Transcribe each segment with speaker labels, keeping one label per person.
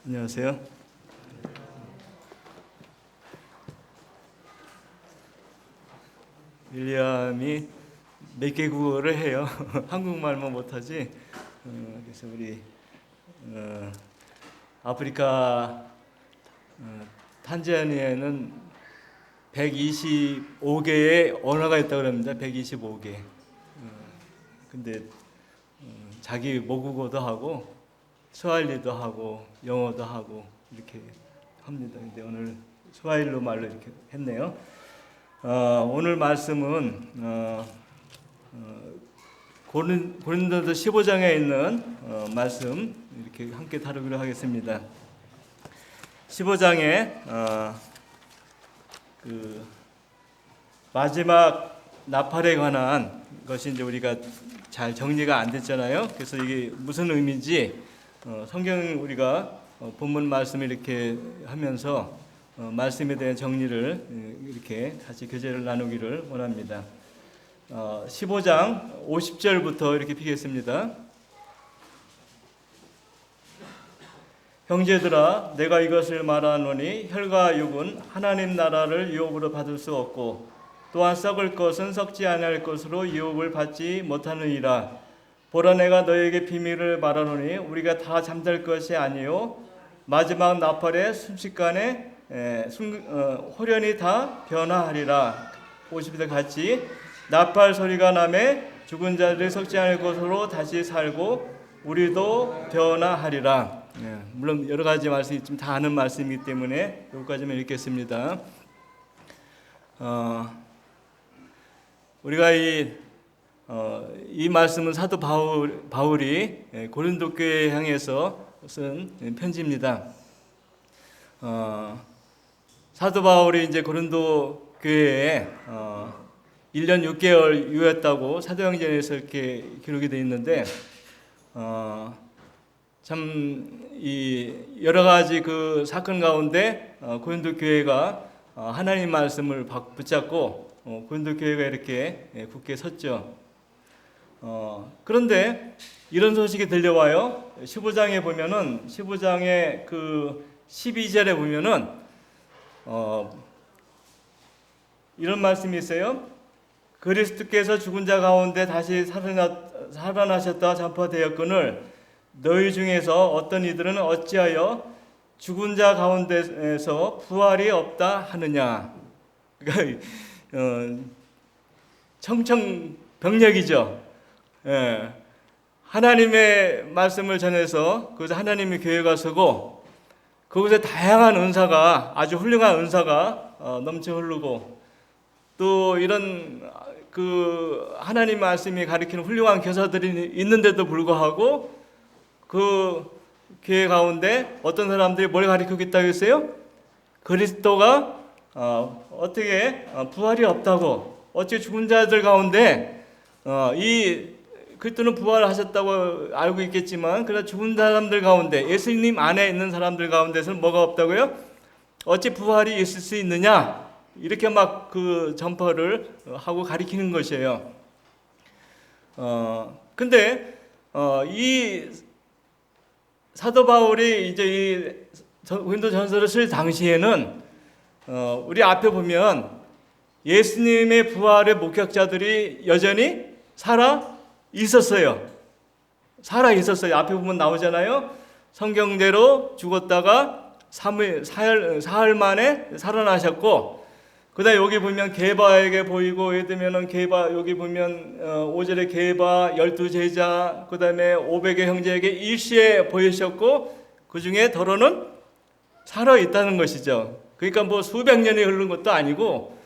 Speaker 1: 안녕하세요. 윌리엄이 몇 개 국어를 해요. 한국말만 못하지. 그래서 우리 아프리카 탄자니아에는 125개의 언어가 있다고 합니다. 125개. 근데 자기 모국어도 하고 스와힐리도 하고 영어도 하고 이렇게 합니다. 근데 오늘 스와힐로 말로 이렇게 했네요. 오늘 말씀은 고린도서 15장에 있는 말씀 이렇게 함께 다루기로 하겠습니다. 15장에 그 마지막 나팔에 관한 것이 이제 우리가 잘 정리가 안 됐잖아요. 그래서 이게 무슨 의미인지 성경 우리가 본문 말씀을 이렇게 하면서 말씀에 대한 정리를 이렇게 같이 교제를 나누기를 원합니다. 15장 50절부터 이렇게 피겠습니다. 형제들아, 내가 이것을 말하노니 혈과 육은 하나님 나라를 유업으로 받을 수 없고 또한 썩을 것은 썩지 아니할 것으로 유업을 받지 못하느니라. 보라, 내가 너에게 비밀을 말하노니 우리가 다 잠들 것이 아니요 마지막 나팔의 순식간에 홀연히 다 변화하리라. 50절 같이. 나팔 소리가 나매 죽은 자들이 썩지 않을 것으로 다시 살고 우리도 변화하리라. 물론 여러 가지 말씀이 좀 다 아는 말씀이기 때문에 여기까지만 읽겠습니다. 우리가 이 말씀은 사도 바울이 고린도 교회에 향해서 쓴 편지입니다. 사도 바울이 이제 고린도 교회에 1년 6개월 유했다고 사도행전에서 이렇게 기록이 되어 있는데 참 이 여러 가지 그 사건 가운데 고린도 교회가 하나님 말씀을 붙잡고 고린도 교회가 이렇게 굳게 섰죠. 그런데 이런 소식이 들려와요. 15장에 보면은 15장의 그 12절에 보면은 이런 말씀이 있어요. 그리스도께서 죽은 자 가운데 다시 살아나셨다 전파되었거늘 너희 중에서 어떤 이들은 어찌하여 죽은 자 가운데에서 부활이 없다 하느냐. 그러니까 청청병력이죠. 하나님의 말씀을 전해서 그것에 하나님의 교회가 서고 그곳에 다양한 은사가 아주 훌륭한 은사가 넘쳐 흐르고 또 이런 그 하나님 말씀이 가리키는 훌륭한 교사들이 있는데도 불구하고 그 교회 가운데 어떤 사람들이 뭘 가리키고 있다고 했어요? 그리스도가 어떻게 부활이 없다고, 어찌 죽은 자들 가운데 이 그리스도는 부활하셨다고 알고 있겠지만 그러나 죽은 사람들 가운데 예수님 안에 있는 사람들 가운데서는 뭐가 없다고요? 어찌 부활이 있을 수 있느냐? 이렇게 막 그 전파를 하고 가리키는 것이에요. 근데 이 사도 바울이 이제 이 고린도 전서를 쓸 당시에는 우리 앞에 보면 예수님의 부활의 목격자들이 여전히 살아 있었어요. 앞에 보면 나오잖아요. 성경대로 죽었다가 사흘 만에 살아나셨고, 그다음 여기 보면 게바에게 보이고, 예를 들면은 게바 여기 보면 5절에 게바 12제자, 그다음에 500의 형제에게 일시에 보이셨고, 그 중에 더러는 살아 있다는 것이죠. 그러니까 뭐 수백 년이 흐른 것도 아니고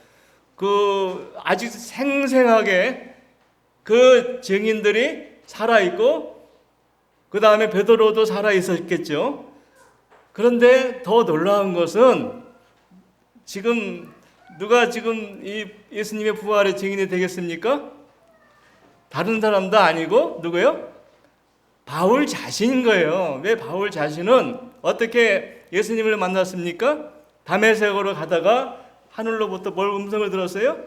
Speaker 1: 그 아주 생생하게 그 증인들이 살아 있고, 그 다음에 베드로도 살아 있었겠죠. 그런데 더 놀라운 것은 누가 지금 이 예수님의 부활의 증인이 되겠습니까? 다른 사람도 아니고 누구요? 바울 자신인 거예요. 왜 바울 자신은 어떻게 예수님을 만났습니까? 다메섹으로 가다가 하늘로부터 뭘 음성을 들었어요?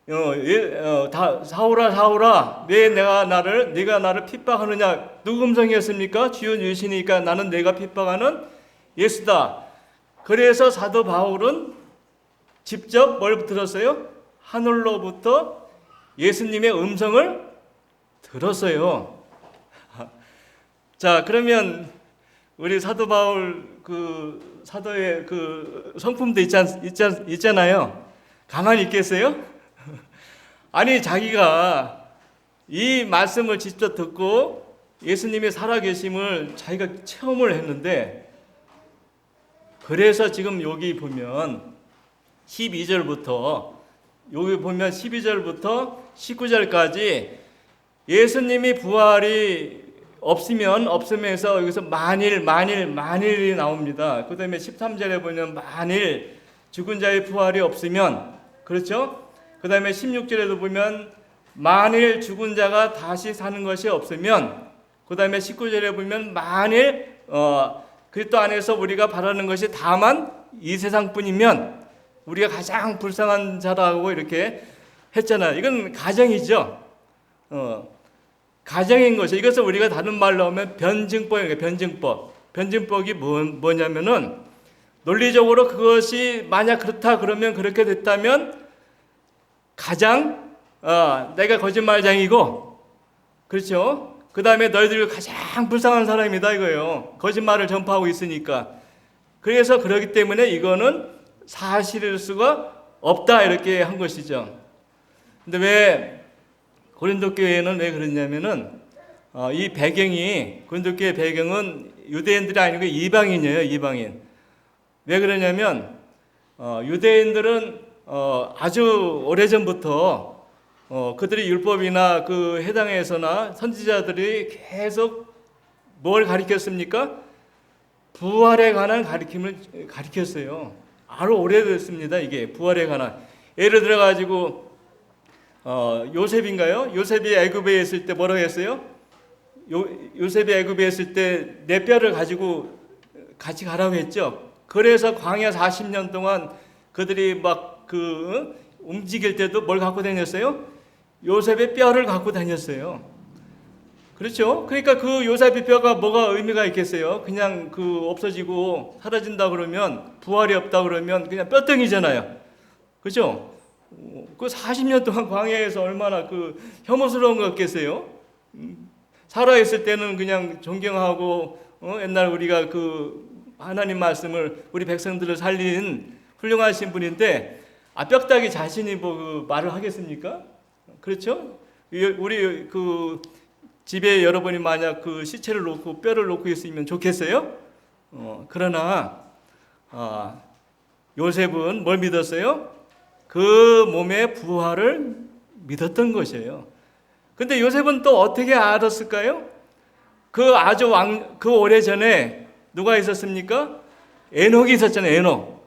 Speaker 1: 사울아 사울아 네가 나를 핍박하느냐. 누구 음성이었습니까? 주여 주시니까 나는 내가 핍박하는 예수다. 그래서 사도 바울은 직접 뭘 들었어요? 하늘로부터 예수님의 음성을 들었어요. 자, 그러면 우리 사도 바울 그 사도의 그 성품도 있잖아요. 가만히 있겠어요? 아니, 자기가 이 말씀을 직접 듣고 예수님이 살아계심을 자기가 체험을 했는데, 그래서 지금 여기 보면 12절부터 19절까지 예수님이 부활이 없으면서 여기서 만일이 나옵니다. 그 다음에 13절에 보면 만일 죽은 자의 부활이 없으면, 그렇죠? 그 다음에 16절에도 보면 만일 죽은 자가 다시 사는 것이 없으면, 그 다음에 19절에 보면 만일 그리스도 안에서 우리가 바라는 것이 다만 이 세상뿐이면 우리가 가장 불쌍한 자라고 이렇게 했잖아요. 이건 가정이죠. 가정인 것이, 이것을 우리가 다른 말로 하면 변증법이에요. 변증법이 뭐냐면은, 논리적으로 그것이 만약 그렇다 그러면, 그렇게 됐다면 가장 내가 거짓말장이고, 그렇죠? 그 다음에 너희들이 가장 불쌍한 사람이다 이거예요. 거짓말을 전파하고 있으니까. 그래서 그렇기 때문에 이거는 사실일 수가 없다 이렇게 한 것이죠. 근데 왜 고린도 교회는 왜 그러냐면은 이 배경이, 고린도 교회 배경은 유대인들이 아니고 이방인이에요. 이방인. 왜 그러냐면 유대인들은 아주 오래전부터 그들이 율법이나 그 해당에서나 선지자들이 계속 뭘 가르쳤습니까? 부활에 관한 가르침을 가르쳤어요. 아주 오래됐습니다. 이게 부활에 관한. 예를 들어 가지고 요셉인가요? 요셉이 애굽에 있을 때 뭐라고 했어요? 요셉이 애굽에 있을 때 내 뼈를 가지고 같이 가라고 했죠. 그래서 광야 40년 동안 그들이 막 움직일 때도 뭘 갖고 다녔어요? 요셉의 뼈를 갖고 다녔어요. 그렇죠? 그러니까 그 요셉의 뼈가 뭐가 의미가 있겠어요? 그냥 없어지고 사라진다 그러면, 부활이 없다 그러면 그냥 뼈덩이잖아요. 그렇죠? 그 40년 동안 광야에서 얼마나 혐오스러운 것 같겠어요? 살아있을 때는 그냥 존경하고, 옛날 우리가 하나님 말씀을, 우리 백성들을 살린 훌륭하신 분인데, 뼈다귀 자신이 말을 하겠습니까? 그렇죠? 우리 집에 여러분이 만약 시체를 놓고 뼈를 놓고 있으면 좋겠어요? 그러나 요셉은 뭘 믿었어요? 그 몸의 부활을 믿었던 것이에요. 근데 요셉은 또 어떻게 알았을까요? 그 오래전에 누가 있었습니까? 에녹이 있었잖아요. 에녹.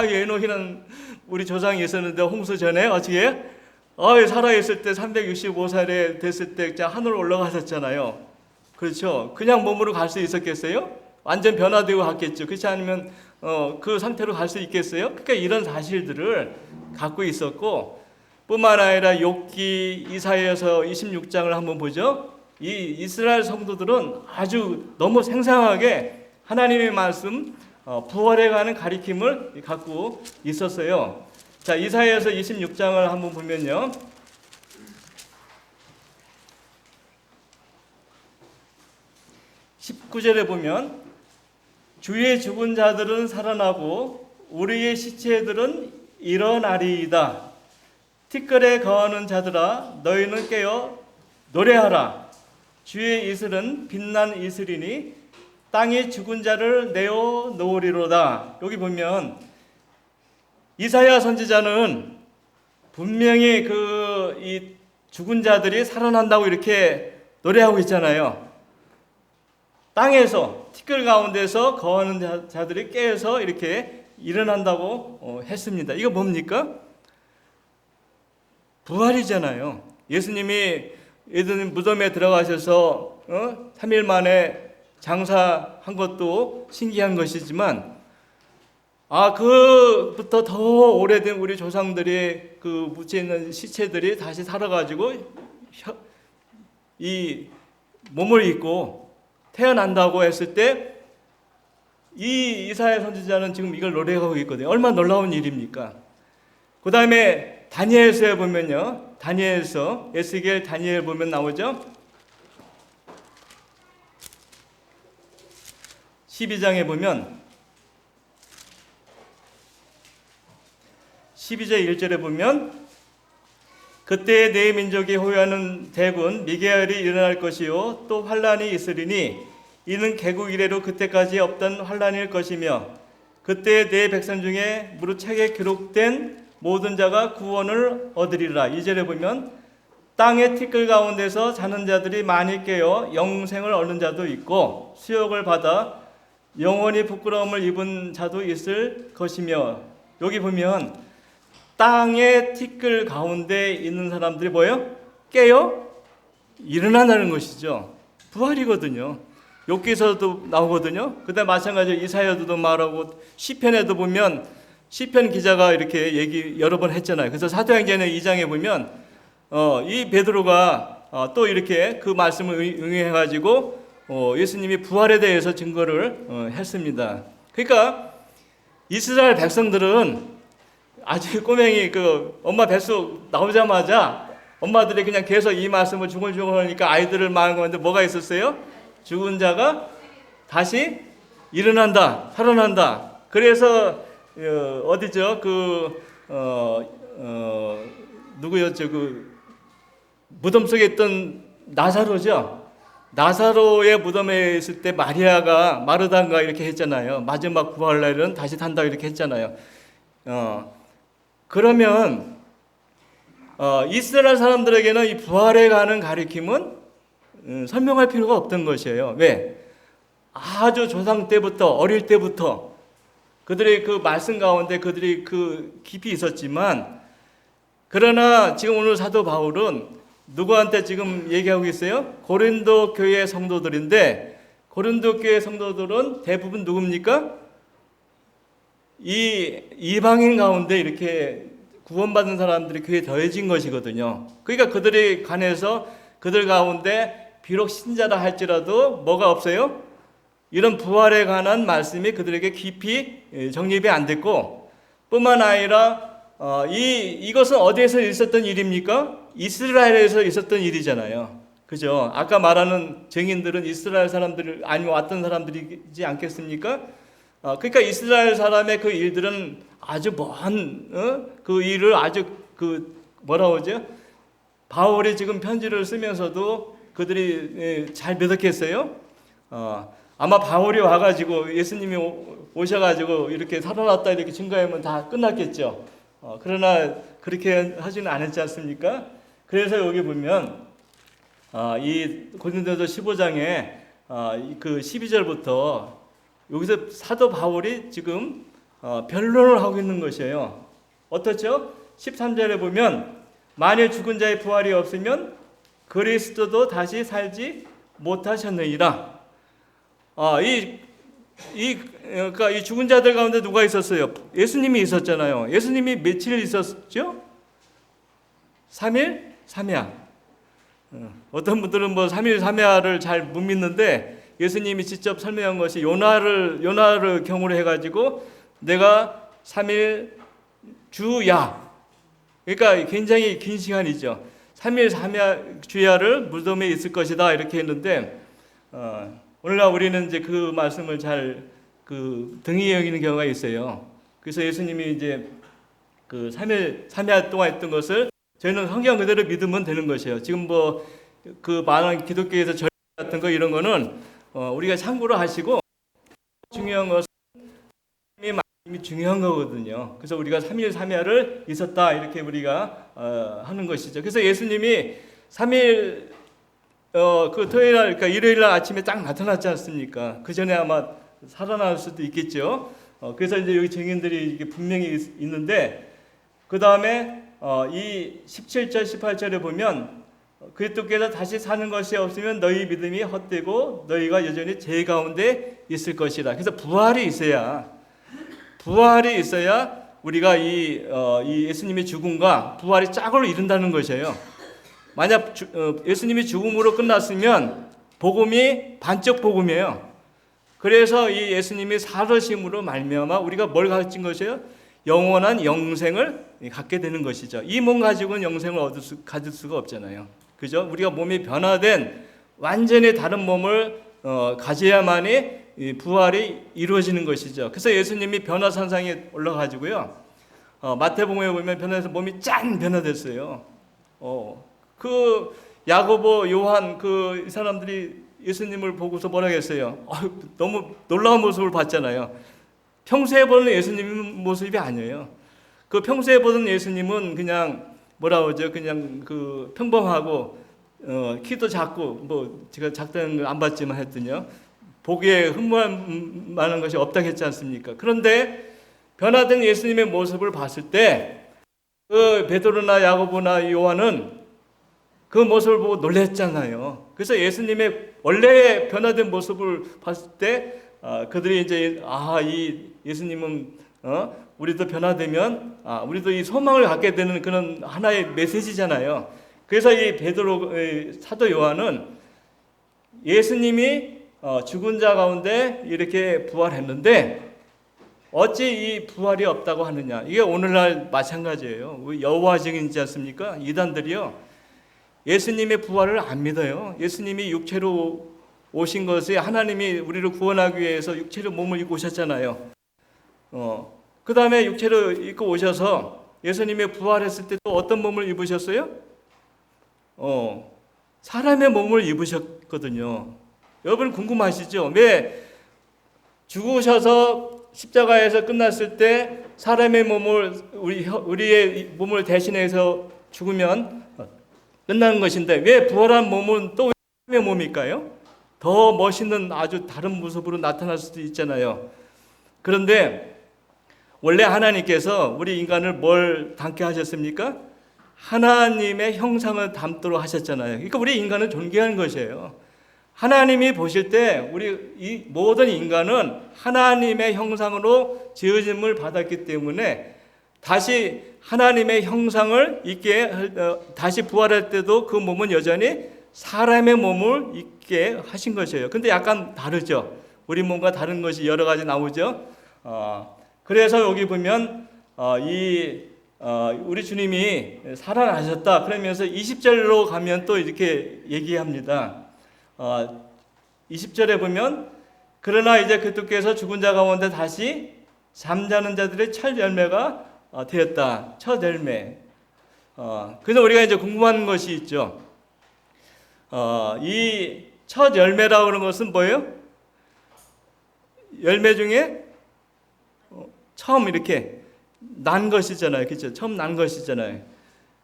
Speaker 1: 에녹이는 우리 조상이 있었는데 홍수 전에 어떻게 살아있을 때 365살에 됐을 때 하늘 올라가셨잖아요. 그렇죠? 그냥 몸으로 갈 수 있었겠어요? 완전 변화되고 갔겠죠. 그렇지 않으면 그 상태로 갈 수 있겠어요? 그러니까 이런 사실들을 갖고 있었고, 뿐만 아니라 욥기, 이사야서 26장을 한번 보죠. 이 이스라엘 성도들은 아주 너무 생생하게 하나님의 말씀, 부활에 관한 가르침을 갖고 있었어요. 자, 이사야서 26장을 한번 보면요. 19절에 보면 주의 죽은 자들은 살아나고 우리의 시체들은 일어나리이다. 티끌에 거하는 자들아 너희는 깨어 노래하라. 주의 이슬은 빛난 이슬이니 땅에 죽은 자를 내어 놓으리로다. 여기 보면 이사야 선지자는 분명히 이 죽은 자들이 살아난다고 이렇게 노래하고 있잖아요. 땅에서, 티끌 가운데서 거하는 자들이 깨어서 이렇게 일어난다고 했습니다. 이거 뭡니까? 부활이잖아요. 예수님이 예수님 무덤에 들어가셔서 3일 만에 장사한 것도 신기한 것이지만, 그부터 더 오래된 우리 조상들의 그 묻혀 있는 시체들이 다시 살아가지고 이 몸을 입고 태어난다고 했을 때 이 이사야 선지자는 지금 이걸 노래하고 있거든요. 얼마나 놀라운 일입니까? 그 다음에 다니엘서에 보면요. 다니엘서, 에스겔 다니엘 보면 나오죠. 12장에 보면 12절 1절에 보면 그때 내 민족이 호위하는 대군 미게알이 일어날 것이요 또 환란이 있으리니 이는 개국 이래로 그때까지 없던 환란일 것이며 그때 내 백성 중에 무릇 책에 기록된 모든 자가 구원을 얻으리라. 2절에 보면 땅의 티끌 가운데서 자는 자들이 많이 깨어 영생을 얻는 자도 있고 수욕을 받아 영원히 부끄러움을 입은 자도 있을 것이며 여기 보면 땅의 티끌 가운데 있는 사람들이 뭐예요? 깨어 일어난다는 것이죠. 부활이거든요. 욥기서도 나오거든요. 그다음 마찬가지로 이사야도 말하고 시편에도 보면 시편 기자가 이렇게 얘기 여러 번 했잖아요. 그래서 사도행전의 2장에 보면 이 베드로가 또 이렇게 그 말씀을 응해가지고 예수님이 부활에 대해서 증거를 했습니다. 그러니까 이스라엘 백성들은 아주 꼬맹이 그 엄마 뱃속 나오자마자 엄마들이 그냥 계속 이 말씀을 중얼중얼 하니까 아이들을 낳은 건데 뭐가 있었어요? 죽은 자가 다시 일어난다, 살아난다. 그래서 어디죠? 누구였죠? 그 무덤 속에 있던 나사로죠. 나사로의 무덤에 있을 때 마리아가 마르다인가 이렇게 했잖아요. 마지막 부활날은 다시 산다 이렇게 했잖아요. 그러면 이스라엘 사람들에게는 이 부활에 가는 가리킴은 설명할 필요가 없던 것이에요. 왜? 아주 조상 때부터 어릴 때부터 그들의 그 말씀 가운데 그들이 그 깊이 있었지만 그러나 지금 오늘 사도 바울은 누구한테 지금 얘기하고 있어요? 고린도 교회 성도들인데 고린도 교회 성도들은 대부분 누굽니까? 이 이방인 가운데 이렇게 구원받은 사람들이 교회에 더해진 것이거든요. 그러니까 그들에 관해서 그들 가운데 비록 신자라 할지라도 뭐가 없어요? 이런 부활에 관한 말씀이 그들에게 깊이 정립이 안 됐고 뿐만 아니라 이것은 어디에서 있었던 일입니까? 이스라엘에서 있었던 일이잖아요. 그죠? 아까 말하는 증인들은 이스라엘 사람들 아니면 왔던 사람들이지 않겠습니까? 그러니까 이스라엘 사람의 그 일들은 아주 먼 그 일을 아주 뭐라고 하죠? 바울이 지금 편지를 쓰면서도 그들이 잘 믿었겠어요? 아마 바울이 와가지고 예수님이 오셔가지고 이렇게 살아났다 이렇게 증거하면 다 끝났겠죠. 그러나 그렇게 하지는 않았지 않습니까? 그래서 여기 보면 이 고린도서 15장에 그 12절부터 여기서 사도 바울이 지금 변론을 하고 있는 것이에요. 어떻죠? 13절에 보면 만일 죽은 자의 부활이 없으면 그리스도도 다시 살지 못하셨느니라. 그러니까 이 죽은 자들 가운데 누가 있었어요? 예수님이 있었잖아요. 예수님이 며칠 있었죠? 3일 3야. 어떤 분들은 뭐 3일 3야를 잘 못 믿는데 예수님이 직접 설명한 것이 요나를 경우로 해가지고 내가 3일 주야. 그러니까 굉장히 긴 시간이죠. 3일 3야 주야를 무덤에 있을 것이다 이렇게 했는데 오늘날 우리는 이제 그 말씀을 잘 등이 여기는 경우가 있어요. 그래서 예수님이 이제 그 3일 3야 동안 했던 것을 저희는 성경 그대로 믿으면 되는 것이에요. 지금 뭐 그 많은 기독교에서 절 같은 거 이런 거는 우리가 참고로 하시고 중요한 것은 말씀이 중요한 거거든요. 그래서 우리가 3일 3야를 있었다 이렇게 우리가 하는 것이죠. 그래서 예수님이 3일 그 토요일 날 그러니까 일요일 날 아침에 딱 나타났지 않습니까? 그 전에 아마 살아날 수도 있겠죠. 그래서 이제 여기 증인들이 이게 분명히 있는데 그 다음에 이 17절 18절에 보면 그리스도께서 다시 사는 것이 없으면 너희 믿음이 헛되고 너희가 여전히 죄 가운데 있을 것이라. 그래서 부활이 있어야 부활이 있어야 우리가 이 예수님의 죽음과 부활이 짝을 이룬다는 것이에요. 만약 예수님이 죽음으로 끝났으면 복음이 반쪽 복음이에요. 그래서 이 예수님이 살으심으로 말미암아 우리가 뭘 가진 것이에요? 영원한 영생을 갖게 되는 것이죠. 이 몸 가지고는 영생을 가질 수가 없잖아요. 그죠? 우리가 몸이 변화된 완전히 다른 몸을 가져야만이 이 부활이 이루어지는 것이죠. 그래서 예수님이 변화산상에 올라가지고요. 마태복음에 보면 변화해서 몸이 짠 변화됐어요. 그 야고보, 요한 이 사람들이 예수님을 보고서 뭐라고 했어요? 너무 놀라운 모습을 봤잖아요. 평소에 보는 예수님 모습이 아니에요. 그 평소에 보던 예수님은 그냥 뭐라고 하죠? 그냥 그 평범하고 키도 작고 뭐 제가 작다는 걸 안 봤지만 했더니요. 보기에 흠모할 만한 것이 없다고 했지 않습니까? 그런데 변화된 예수님의 모습을 봤을 때 그 베드로나 야고보나 요한은 그 모습을 보고 놀랬잖아요. 그래서 예수님의 원래 변화된 모습을 봤을 때 그들이 이제 이 예수님은 우리도 변화되면 우리도 이 소망을 갖게 되는 그런 하나의 메시지잖아요. 그래서 이 베드로 사도 요한은 예수님이 죽은 자 가운데 이렇게 부활했는데 어찌 이 부활이 없다고 하느냐. 이게 오늘날 마찬가지예요. 여호와 증인이지 않습니까? 이단들이요. 예수님의 부활을 안 믿어요. 예수님이 육체로 오신 것이 하나님이 우리를 구원하기 위해서 육체로 몸을 입고 오셨잖아요. 그 다음에 육체로 입고 오셔서 예수님의 부활했을 때 또 어떤 몸을 입으셨어요? 사람의 몸을 입으셨거든요. 여러분 궁금하시죠? 왜 죽으셔서 십자가에서 끝났을 때 사람의 몸을 우리의 몸을 대신해서 죽으면 끝나는 것인데 왜 부활한 몸은 또 사람의 몸일까요? 더 멋있는 아주 다른 모습으로 나타날 수도 있잖아요. 그런데 원래 하나님께서 우리 인간을 뭘 닮게 하셨습니까? 하나님의 형상을 닮도록 하셨잖아요. 그러니까 우리 인간은 존귀한 것이에요. 하나님이 보실 때 우리 이 모든 인간은 하나님의 형상으로 지어짐을 받았기 때문에 다시 하나님의 형상을 입게 다시 부활할 때도 그 몸은 여전히 사람의 몸을 입게 하신 것이에요. 근데 약간 다르죠. 우리 몸과 다른 것이 여러 가지 나오죠. 그래서 여기 보면 우리 주님이 살아나셨다 그러면서 20절로 가면 또 이렇게 얘기합니다. 20절에 보면 그러나 이제 그때께서 죽은 자 가운데 다시 잠자는 자들의 첫 열매가 되었다. 첫 열매. 그래서 우리가 이제 궁금한 것이 있죠. 이 첫 열매라고 하는 것은 뭐예요? 열매 중에 처음 이렇게 난 것이잖아요. 그렇죠? 처음 난 것이잖아요.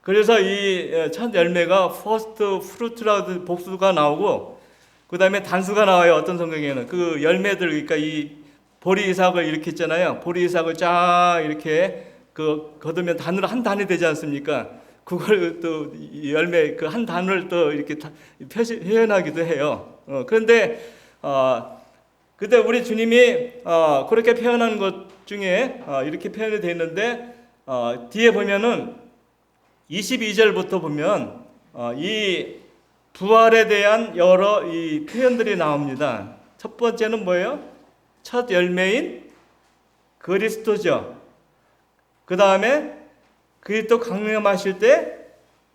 Speaker 1: 그래서 이 첫 열매가 first fruit라고 복수가 나오고 그 다음에 단수가 나와요. 어떤 성경에는 그 열매들 그러니까 이 보리 이삭을 이렇게 했잖아요. 보리 이삭을 쫙 이렇게 거두면 한 단이 되지 않습니까? 그걸 또 열매 그 한 단을 또 이렇게 표현하기도 해요. 그런데 그때 우리 주님이 그렇게 표현한 것 중에 이렇게 표현이 되어 있는데 뒤에 보면은 22절부터 보면 이 부활에 대한 여러 이 표현들이 나옵니다. 첫 번째는 뭐예요? 첫 열매인 그리스도죠. 그 다음에 그리스도 강림하실 때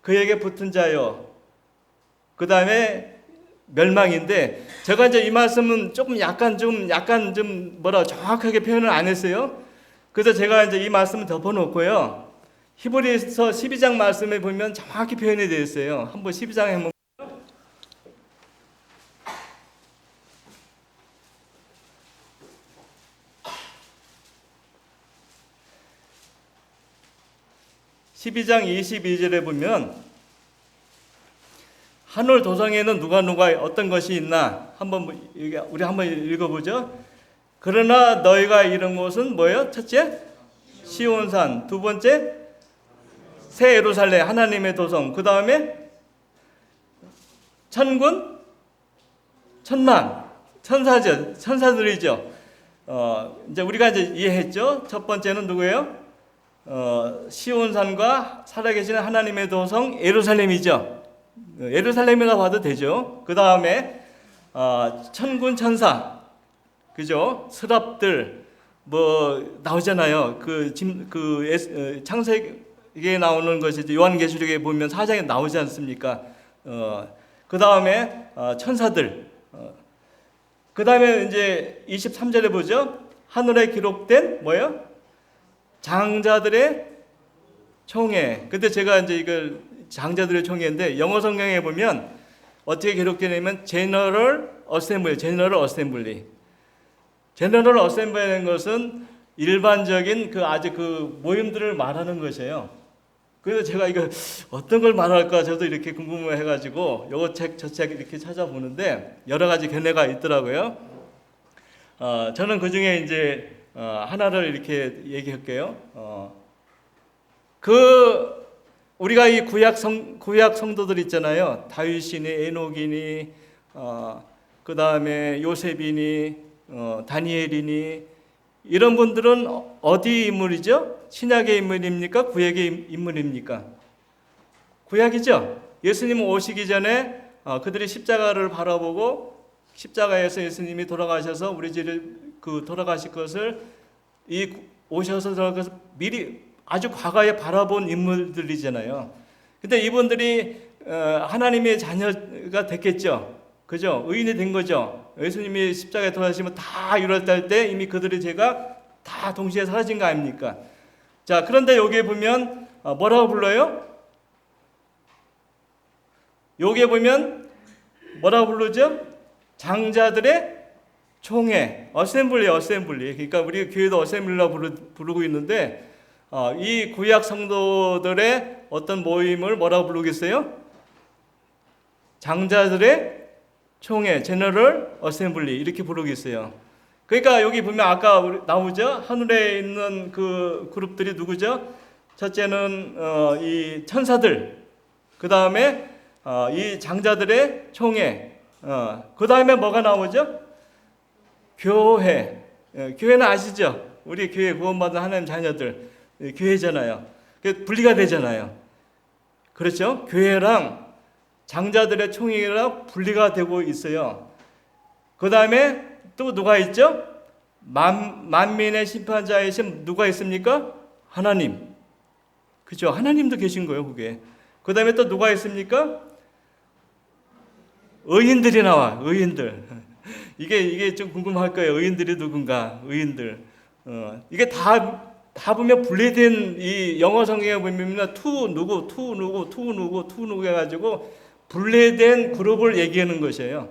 Speaker 1: 그에게 붙은 자요. 그 다음에 멸망인데 제가 이제 이 말씀은 조금 약간 좀 정확하게 표현을 안 했어요. 그래서 제가 이제 이 말씀을 덮어놓고요. 히브리서 12장 말씀에 보면 정확히 표현이 되어 있어요. 한번 12장에 한번 12장 22절에 보면 하늘 도성에는 누가 어떤 것이 있나 우리 한번 읽어보죠. 그러나 너희가 이른 곳은 뭐예요? 첫째 시온산, 두 번째 새 예루살렘 하나님의 도성, 그 다음에 천군 천만 천사들이죠. 이제 우리가 이제 이해했죠. 첫 번째는 누구예요? 시온산과 살아계시는 하나님의 도성 예루살렘이죠. 예루살렘이라고 봐도 되죠. 그 다음에 천군 천사, 그죠? 스랍들 뭐 나오잖아요. 창세기에 나오는 것이 이제 요한계시록에 보면 4장에 나오지 않습니까? 그 다음에 천사들. 그 다음에 이제 23절에 보죠. 하늘에 기록된 뭐예요? 장자들의 총회. 근데 제가 이제 이걸 장자들의 총회인데 영어 성경에 보면 어떻게 기록되냐면 제너럴 어셈블리. 제너럴 어셈블리라는 것은 일반적인 아주 모임들을 말하는 것이에요. 그래서 제가 이거 어떤 걸 말할까 저도 이렇게 궁금해가지고 요거 책 저 책 이렇게 찾아보는데 여러 가지 견해가 있더라고요. 저는 그 중에 이제 하나를 이렇게 얘기할게요. 우리가 이 구약 성도들 있잖아요. 다윗이니 에녹이니 그 다음에 요셉이니 다니엘이니 이런 분들은 어디 인물이죠? 신약의 인물입니까? 구약의 인물입니까? 구약이죠. 예수님 오시기 전에 그들이 십자가를 바라보고 십자가에서 예수님이 돌아가셔서 우리 죄를 돌아가실 것을 오셔서 돌아가서 미리 아주 과거에 바라본 인물들이잖아요. 근데 이분들이 하나님의 자녀가 됐겠죠. 그죠? 의인이 된 거죠. 예수님이 십자가에 돌아가시면 다 이뤘을 때 이미 그들의 죄가 다 동시에 사라진 거 아닙니까? 자, 그런데 여기에 보면 뭐라고 불러요? 여기에 보면 뭐라고 부르죠? 장자들의 총회, 어셈블리. 그러니까 우리 교회도 어셈블리라고 부르고 있는데 이 구약 성도들의 어떤 모임을 뭐라고 부르겠어요? 장자들의 총회, 제너럴 어셈블리 이렇게 부르겠어요. 그러니까 여기 보면 아까 나오죠? 하늘에 있는 그 그룹들이 누구죠? 첫째는 이 천사들, 그 다음에 이 장자들의 총회, 그 다음에 뭐가 나오죠? 교회. 교회는 아시죠? 우리 교회 구원받은 하나님 자녀들 교회잖아요. 분리가 되잖아요. 그렇죠? 교회랑 장자들의 총회랑 분리가 되고 있어요. 그 다음에 또 누가 있죠? 만민의 심판자이신 누가 있습니까? 하나님. 그죠? 하나님도 계신 거예요, 그게. 그 다음에 또 누가 있습니까? 의인들이 나와, 의인들. 이게 좀 궁금할 거예요. 의인들이 누군가, 의인들. 이게 다 보면 분리된 이 영어 성경에 보면 투 누구 해가지고 분리된 그룹을 얘기하는 것이에요.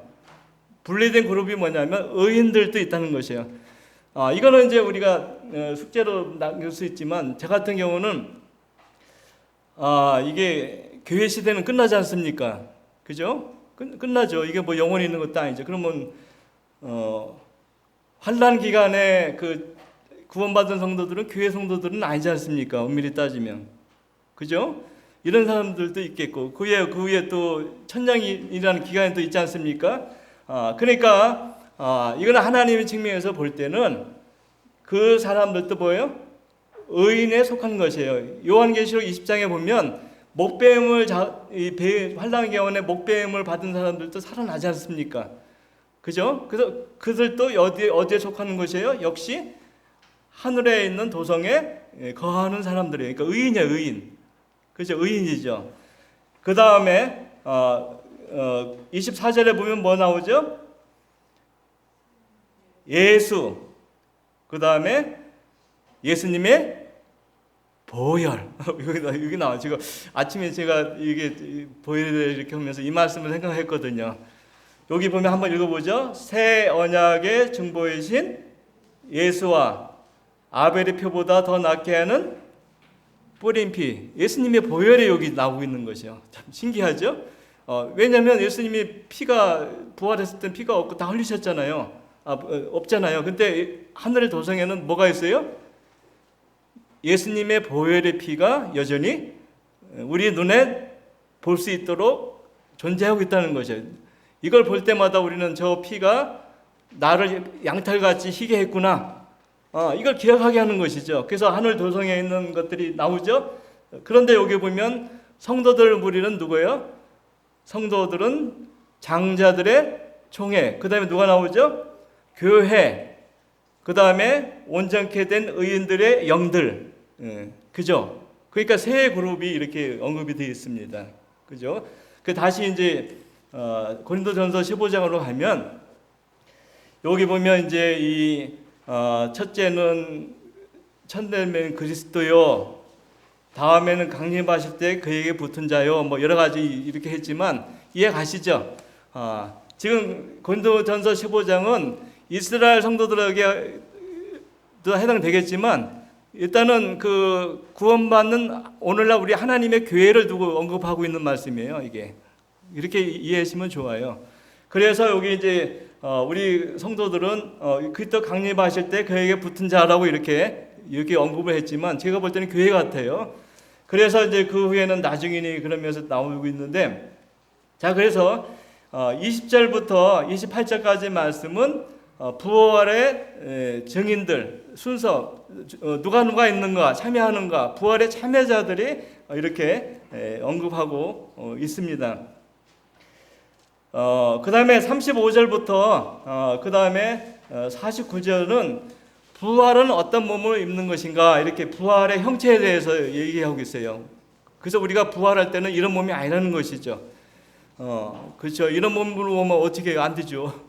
Speaker 1: 분리된 그룹이 뭐냐면 의인들도 있다는 것이에요. 이거는 이제 우리가 숙제로 남길 수 있지만 저 같은 경우는 이게 교회 시대는 끝나지 않습니까? 그죠? 끝나죠. 이게 뭐 영원히 있는 것도 아니죠. 그러면 환난 기간에 구원받은 성도들은 교회 성도들은 아니지 않습니까? 엄밀히 따지면. 그죠? 이런 사람들도 있겠고 그 위에 또 천년이라는 기간이 또 있지 않습니까? 그러니까 이건 하나님의 측면에서 볼 때는 그 사람들도 뭐예요? 의인에 속한 것이에요. 요한계시록 20장에 보면 환난 기간에 목배임을 받은 사람들도 살아나지 않습니까? 그죠? 그래서 그들도 어디에 속하는 것이에요? 역시 하늘에 있는 도성에 거하는 사람들이에요. 그러니까 의인이에요, 의인. 그죠? 의인이죠. 그 다음에 24절에 보면 뭐 나오죠? 예수. 그 다음에 예수님의 보혈. 여기 나와요. 지금 아침에 제가 이게 보혈을 이렇게 하면서 이 말씀을 생각했거든요. 여기 보면 한번 읽어보죠. 새 언약의 중보이신 예수와 아벨의 표보다 더 낫게 하는 뿌린 피, 예수님의 보혈이 여기 나오고 있는 것이요. 참 신기하죠? 왜냐하면 예수님이 부활했을 땐 피가 없고 다 흘리셨잖아요. 없잖아요. 근데 하늘의 도성에는 뭐가 있어요? 예수님의 보혈의 피가 여전히 우리 눈에 볼 수 있도록 존재하고 있다는 것이에요. 이걸 볼 때마다 우리는 저 피가 나를 양털같이 희게 했구나. 이걸 기억하게 하는 것이죠. 그래서 하늘 도성에 있는 것들이 나오죠. 그런데 여기 보면 성도들 무리는 누구예요? 성도들은 장자들의 총회. 그 다음에 누가 나오죠? 교회. 그 다음에 온전케 된 의인들의 영들. 그죠? 그러니까 세 그룹이 이렇게 언급이 되어 있습니다. 그죠? 그 다시 이제 고린도전서 15장으로 가면 여기 보면 이제 이 첫째는 첫날면 그리스도요. 다음에는 강림하실 때 그에게 붙은 자요. 뭐 여러 가지 이렇게 했지만 이해 가시죠? 지금 고린도전서 15장은 이스라엘 성도들에게도 해당되겠지만 일단은 그 구원받는 오늘날 우리 하나님의 교회를 두고 언급하고 있는 말씀이에요. 이게 이렇게 이해하시면 좋아요. 그래서 여기 이제 우리 성도들은 그리스도 강림하실 때 그에게 붙은 자라고 이렇게 언급을 했지만 제가 볼 때는 교회 같아요. 그래서 이제 그 후에는 나중이니 그러면서 나오고 있는데, 자 그래서 20절부터 28절까지 말씀은 부활의 증인들 순서 누가 있는가 참여하는가 부활의 참여자들이 이렇게 언급하고 있습니다. 그 다음에 35절부터 그 다음에 49절은 부활은 어떤 몸을 입는 것인가 이렇게 부활의 형체에 대해서 얘기하고 있어요. 그래서 우리가 부활할 때는 이런 몸이 아니라는 것이죠. 그렇죠. 이런 몸으로 오면 어떻게 안 되죠.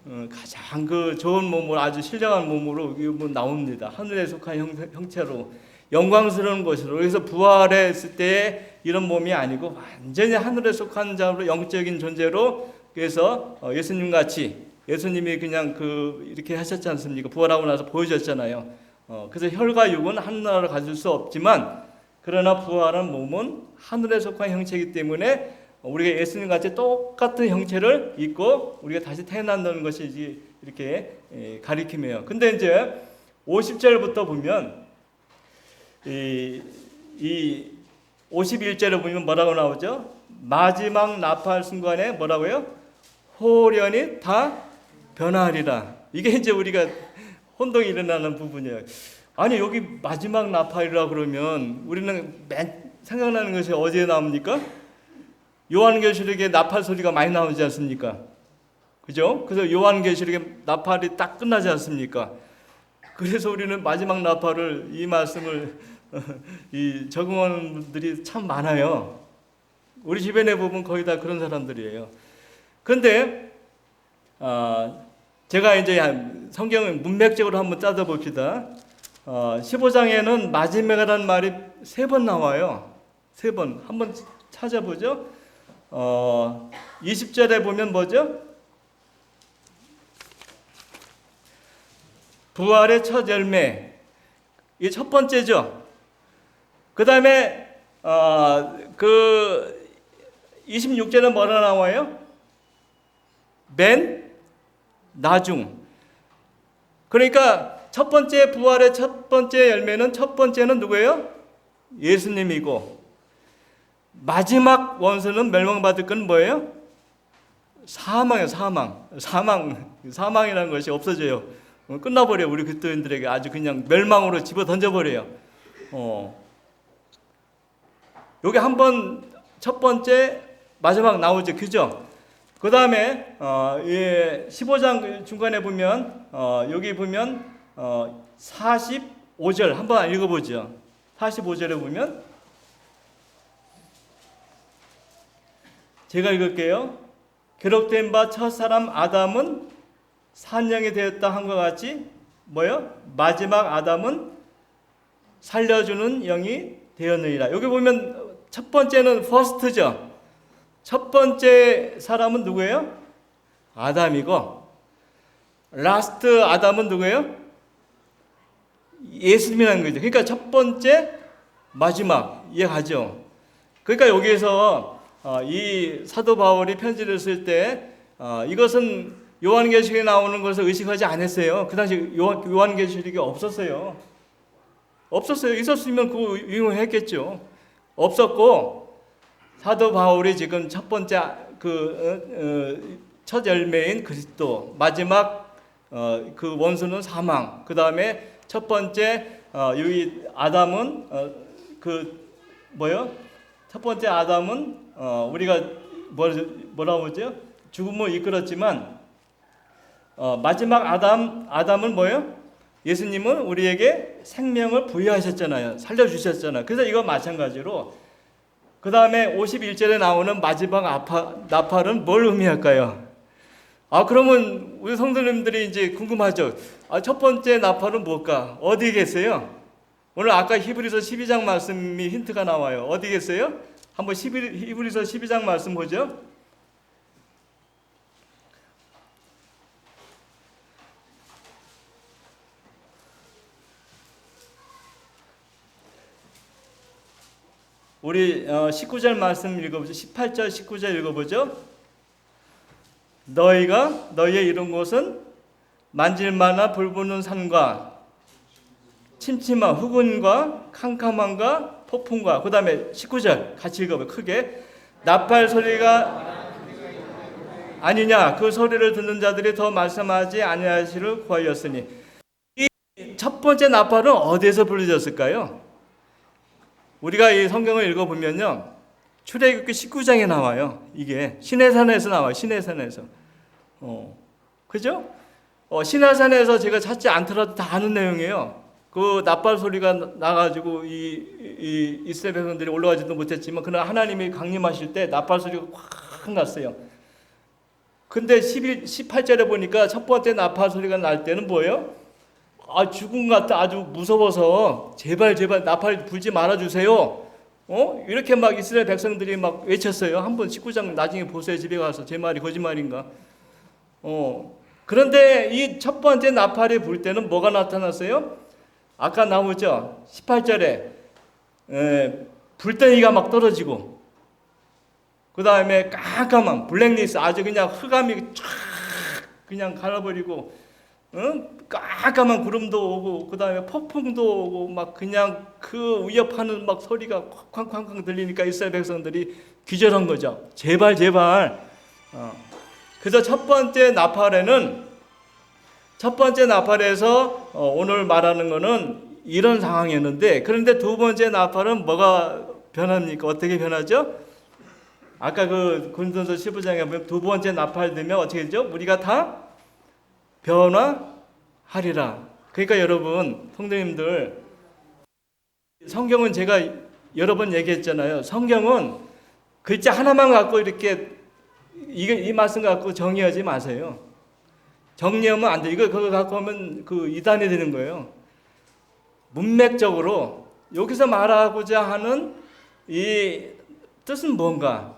Speaker 1: 가장 그 좋은 몸으로 아주 신령한 몸으로 나옵니다. 하늘에 속한 형체로 영광스러운 것으로. 그래서 부활했을 때 이런 몸이 아니고 완전히 하늘에 속한 자로 영적인 존재로 그래서 예수님 같이 예수님이 그냥 이렇게 하셨지 않습니까? 부활하고 나서 보여줬잖아요. 그래서 혈과 육은 하늘나라를 가질 수 없지만 그러나 부활한 몸은 하늘에 속한 형체이기 때문에 우리가 예수님 같이 똑같은 형체를 입고 우리가 다시 태어난다는 것이 이렇게 가리킴이에요. 근데 이제 50절부터 보면 이 51절에 보면 뭐라고 나오죠? 마지막 나팔 순간에 뭐라고요? 호련이 다 변화하리라. 이게 이제 우리가 혼동이 일어나는 부분이에요. 아니 여기 마지막 나팔이라 그러면 우리는 생각나는 것이 어디에 나옵니까? 요한계시록에 나팔 소리가 많이 나오지 않습니까? 그죠? 그래서 요한계시록에 나팔이 딱 끝나지 않습니까? 그래서 우리는 마지막 나팔을 이 말씀을 적응하는 분들이 참 많아요. 우리 주변에 보면 거의 다 그런 사람들이에요. 그런데 제가 이제 성경을 문맥적으로 한번 따져봅시다. 15장에는 마지막이라는 말이 3번 나와요. 3번. 한번 찾아보죠. 20절에 보면 뭐죠? 부활의 첫 열매. 이게 첫 번째죠. 그 다음에 26절에 뭐라 나와요? 맨 나중. 그러니까 첫 번째 부활의 첫 번째 열매는 첫 번째는 누구예요? 예수님이고 마지막 원수는 멸망받을 건 뭐예요? 사망이에요. 사망이라는 것이 없어져요. 끝나버려요. 우리 그리스도인들에게 아주 그냥 멸망으로 집어 던져버려요. 여기 한번 첫 번째 마지막 나오죠. 그죠? 그 다음에 15장 중간에 보면 여기 보면 45절 한번 읽어보죠. 45절에 보면 제가 읽을게요. 기록된 바 첫사람 아담은 산영이 되었다 한 것 같이 뭐요? 마지막 아담은 살려주는 영이 되었느니라. 여기 보면 첫 번째는 퍼스트죠. 첫 번째 사람은 누구예요? 아담이고 라스트 아담은 누구예요? 예수님이라는 거죠. 그러니까 첫 번째 마지막 이해가죠. 그러니까 여기에서 이 사도 바울이 편지를 쓸 때 이것은 요한계시록에 나오는 것을 의식하지 않았어요. 그 당시 요한계시록이 없었어요. 있었으면 그거 이용했겠죠. 없었고 사도 바울이 지금 첫 번째 첫 열매인 그리스도 마지막 그 원수는 사망. 그 다음에 첫 번째 여기 아담은 첫 번째 아담은 우리가 뭐라고 하죠? 죽음을 이끌었지만 마지막 아담은 뭐예요? 예수님은 우리에게 생명을 부여하셨잖아요. 살려주셨잖아요. 그래서 이거 마찬가지로 그 다음에 51절에 나오는 마지막 나팔은 뭘 의미할까요? 그러면 우리 성도님들이 이제 궁금하죠. 첫 번째 나팔은 뭘까? 어디 계세요? 오늘 아까 히브리서 12장 말씀이 힌트가 나와요. 어디 계세요? 한번 히브리서 12장 말씀 보죠. 우리 19절 말씀 읽어보죠. 18절 19절 읽어보죠. 너희의 이룬 곳은 만질만한 불붙는 산과 침침한 흑운과 캄캄함과 폭풍과, 그 다음에 19절 같이 읽어봐요. 크게. 나팔 소리가 아니냐, 그 소리를 듣는 자들이 더 말씀하지 아니하시를 구하였으니. 이 첫 번째 나팔은 어디에서 불려졌을까요? 우리가 이 성경을 읽어보면요, 출애굽기 19장에 나와요. 이게 시내산에서 나와요. 시내산에서. 그죠? 시내산에서 제가 찾지 않더라도 다 아는 내용이에요. 그 나팔 소리가 나가지고 이 이스라엘 백성들이 올라가지도 못했지만, 그러나 하나님이 강림하실 때 나팔 소리가 확 났어요. 근데 18절에 보니까 첫 번째 나팔 소리가 날 때는 뭐예요? 죽음 같아. 아주 무서워서 제발 나팔 불지 말아주세요. 이렇게 막 이스라엘 백성들이 막 외쳤어요. 한번 19장 나중에 보세요. 집에 가서. 제 말이 거짓말인가? 그런데 이 첫 번째 나팔이 불 때는 뭐가 나타났어요? 아까 나오죠? 18절에 불덩이가 막 떨어지고, 그 다음에 깜깜한 블랙리스, 아주 그냥 흑암이 쫙 그냥 갈아버리고, 깜깜한 구름도 오고, 그 다음에 폭풍도 오고, 막 그냥 그 위협하는 막 소리가 쾅쾅쾅 들리니까 이스라엘 백성들이 기절한 거죠. 제발. 그래서 첫 번째 나팔에서 오늘 말하는 거는 이런 상황이었는데, 그런데 두 번째 나팔은 뭐가 변합니까? 어떻게 변하죠? 아까 그 고린도서 15장에 보면 두 번째 나팔 되면 어떻게 되죠? 우리가 다 변화하리라. 그러니까 여러분, 성도님들, 성경은 제가 여러 번 얘기했잖아요. 성경은 글자 하나만 갖고 이렇게 이 말씀 갖고 정의하지 마세요. 정리하면 안 돼. 그거 갖고 하면 그 이단이 되는 거예요. 문맥적으로 여기서 말하고자 하는 이 뜻은 뭔가?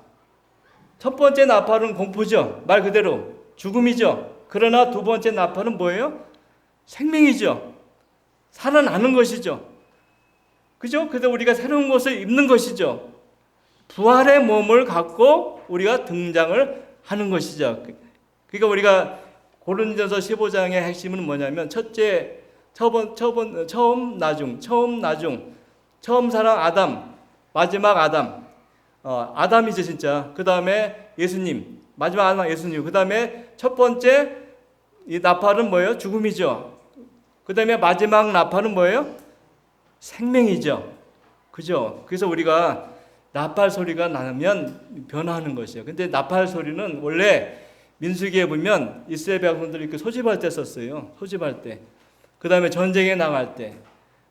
Speaker 1: 첫 번째 나팔은 공포죠. 말 그대로 죽음이죠. 그러나 두 번째 나팔은 뭐예요? 생명이죠. 살아나는 것이죠. 그죠? 그래서 우리가 새로운 것을 입는 것이죠. 부활의 몸을 갖고 우리가 등장을 하는 것이죠. 그러니까 우리가 고린도서 15장의 핵심은 뭐냐면, 첫째, 처음 나중, 처음 사랑 아담, 마지막 아담, 아담이죠 진짜. 그 다음에 예수님, 마지막 아담 예수님. 그 다음에 첫 번째 이 나팔은 뭐예요? 죽음이죠. 그 다음에 마지막 나팔은 뭐예요? 생명이죠. 그죠? 그래서 우리가 나팔 소리가 나면 변화하는 것이에요. 근데 나팔 소리는 원래 민수기에 보면 이스라엘 백성들이 이렇게 소집할 때 썼어요. 소집할 때. 그 다음에 전쟁에 나갈 때.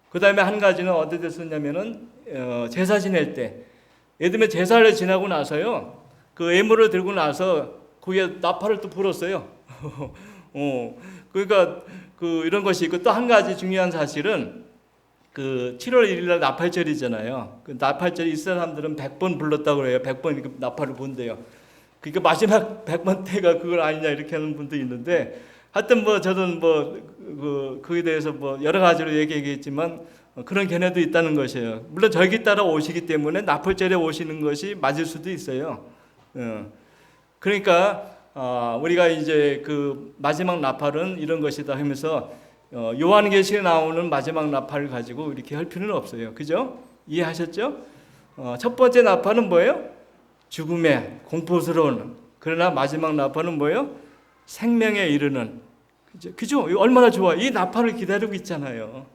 Speaker 1: 그 다음에 한 가지는 어디에 썼냐면은 제사 지낼 때. 예를 들면 제사를 지나고 나서요, 그 예물을 들고 나서 거기에 나팔을 또 불었어요. 그러니까 이런 것이 있고, 또 한 가지 중요한 사실은 그 7월 1일 날 나팔절이잖아요. 그 나팔절 이스라엘 사람들은 100번 불렀다고 그래요. 100번 나팔을 본대요. 그러니까 마지막 100번 때가 그걸 아니냐 이렇게 하는 분도 있는데, 하여튼 저는 그에 대해서 여러 가지로 얘기했지만 그런 견해도 있다는 것이에요. 물론 절기 따라 오시기 때문에 나팔절에 오시는 것이 맞을 수도 있어요. 그러니까 우리가 이제 그 마지막 나팔은 이런 것이다 하면서 요한계시에 나오는 마지막 나팔을 가지고 이렇게 할 필요는 없어요. 그죠? 이해하셨죠? 첫 번째 나팔은 뭐예요? 죽음의 공포스러운, 그러나 마지막 나팔은 뭐예요? 생명에 이르는, 그죠? 이거 얼마나 좋아. 이 나팔을 기다리고 있잖아요.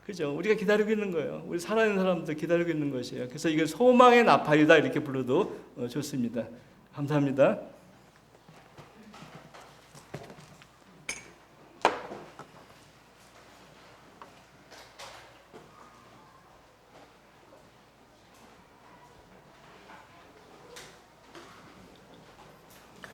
Speaker 1: 그죠? 우리가 기다리고 있는 거예요. 우리 살아있는 사람들 기다리고 있는 것이에요. 그래서 이게 소망의 나팔이다 이렇게 불러도 좋습니다. 감사합니다.